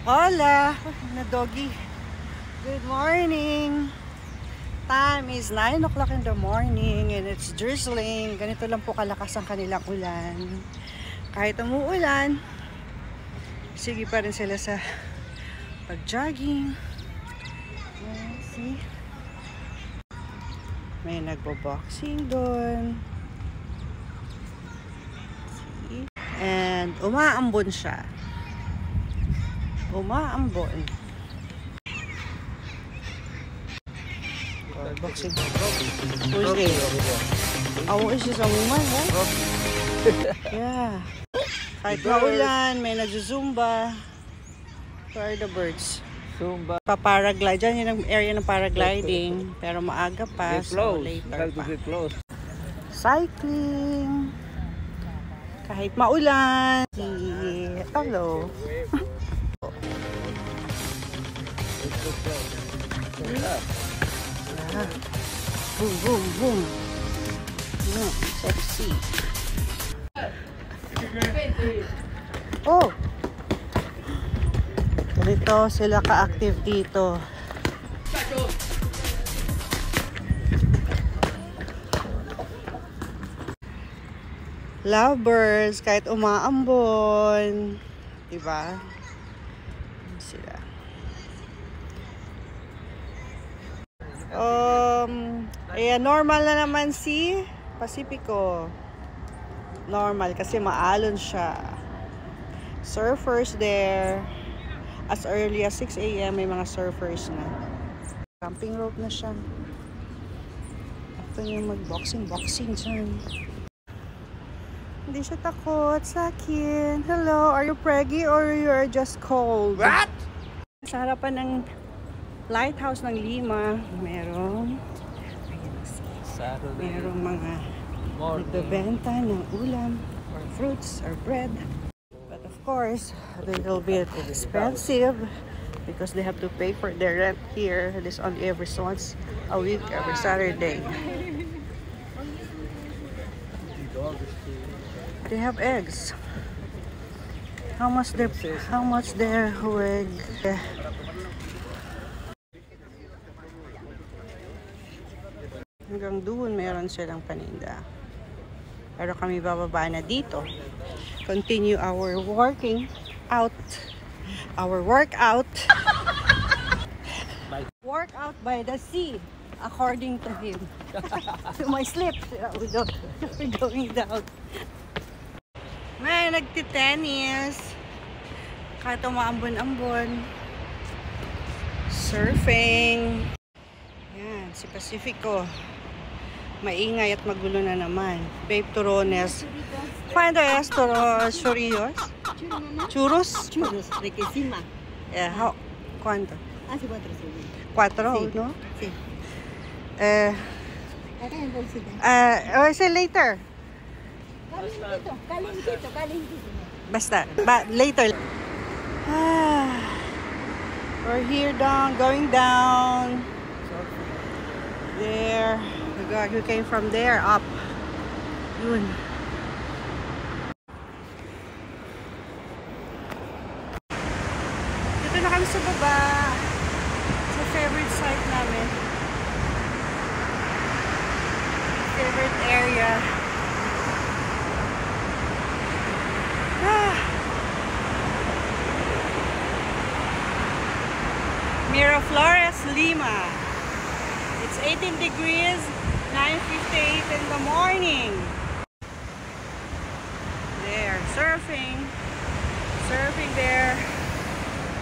Hola! Na doggy. Good morning! Time is 9 o'clock in the morning and it's drizzling. Ganito lang po kalakas ang kanilang ulan. Kahit umuulan, sige pa rin sila sa pag-jogging. See? May nagbo-boxing doon. See? And umaambon siya. Umaambon. Boxing. Who's there? Oh, is this a woman, right? Yeah. Kahit maulan, may nagzumba. Where are the birds? Zumba. Pa-paraglide. Diyan yun ang area ng paragliding. Pero maaga pa. So later pa. Cycling. Kahit maulan. Hello. Yeah. Boom, boom, boom. Sexy. Oh! Ganito sila ka-active dito. Lovebirds, kahit umaambon. Diba? Sila. Ayan, normal na naman si Pacifico. Normal kasi maalon siya. Surfers there. As early as 6 AM may mga surfers na. Camping rope na siya. Ito yung mag-boxing dyan. Hindi siya takot sa akin. Hello, are you preggy or you are just cold? What? Sa harapan ng lighthouse ng Lima, merong mga nagbebenta ng ulam or fruits or bread. But of course, a little bit expensive because they have to pay for their rent here. It is only every once a week, every Saturday. They have eggs. How much their egg? Hanggang doon meron silang paninda. Pero kami bababa na dito. Continue our workout. Workout by the sea, according to him. To my slip, we're going down. May nagtitennis. Kahit umaambon-ambon. Surfing. Yan, si Pacifico. Maingay at magulo na naman. Babe Turones. ¿Cuánto es churros? ¿Churros? Churros, de quesima. Yeah, ¿cuánto? Hace 4 segundos. 4, Sí. no? Sí. Acá en bolsita. Or say later. Calentito. Basta. Later. We're here going down. There. Oh God, you came from there up. Yun. Dito na kami sa baba. Sa favorite site namin. Favorite area. Miraflores, Lima. It's 18 degrees, 9:58 in the morning. They're surfing there.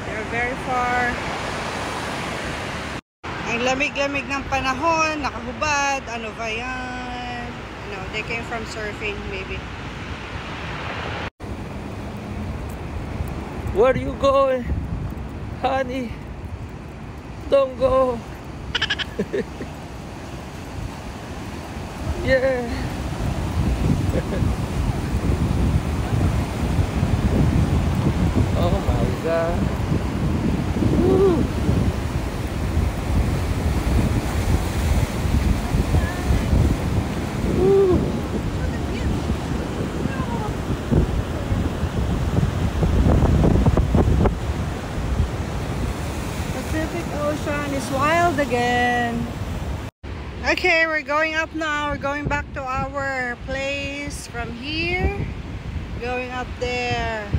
They're very far. Ang lamig-lamig ng panahon, nakahubad, ano ba yan? No, they came from surfing maybe. Where are you going, honey? Don't go. Yeah. Oh my God. Woo. Woo. is wild again. Okay, we're going up now. We're going back to our place from here. Going up there.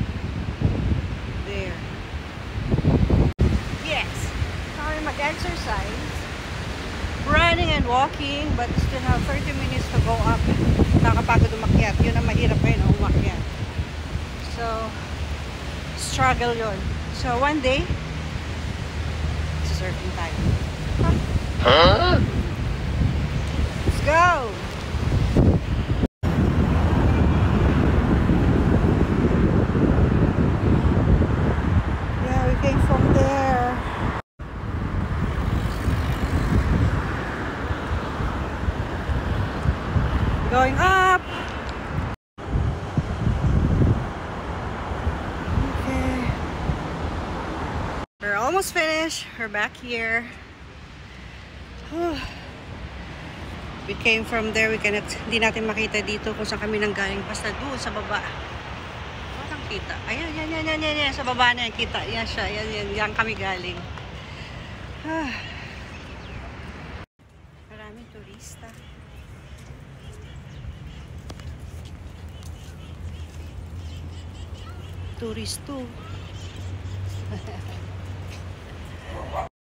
There. Yes. Kami mag-exercise. Running and walking, but still have 30 minutes to go up. Nakakapagod umakyat. Yun ang mahirap ngayon, umakyat. So, struggle yun. So, one day, surfing time. Huh? Let's go! Yeah, we came from there. Going up! Okay. We're almost finished. We're back here. We came from there. Hindi natin makita dito kung saan kami nanggaling. Basta doon sa baba. Walang kita. Ayan, yan. Sa baba na yan. Kita. Yan siya. Yan kami galing. Maraming turista. Turisto.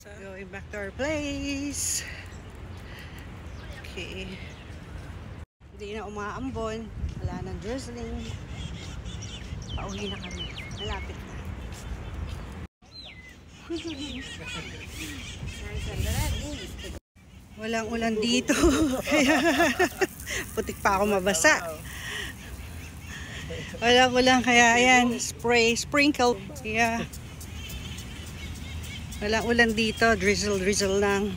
So, going back to our place. Okay. Hindi na umaambon. Wala nang drizzling. Pauwi na kami. Malapit na. Walang ulan dito. Putik pa ako mabasa. Walang ulan kaya ayan. Sprinkle. Yeah. Walang ulan dito. Drizzle lang.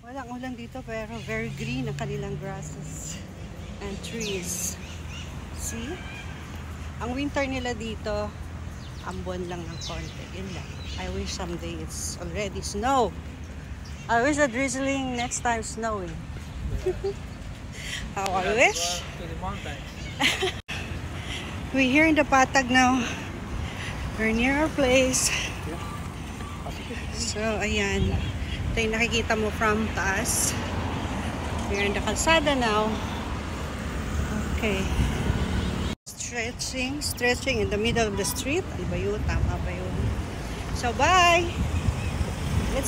Walang ulan dito pero very green ang kanilang grasses and trees. See? Ang winter nila dito, ambon lang ng konti. Yun lang. I wish someday it's already snow. I wish the drizzling next time snowing. How I wish. To the mountains. We're here in the Patag now. We're near our place. So, ayan. Ito yung nakikita mo from taas. We're in the kalsada now. Okay. Stretching in the middle of the street. Ano ba yun? Tama ba yun? So, bye!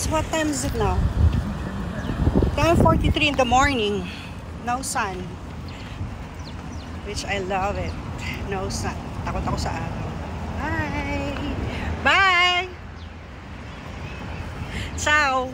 What time is it now? 10:43 in the morning. No sun. Which I love it. No sun. Takot ako sa araw. Bye! Bye! Ciao!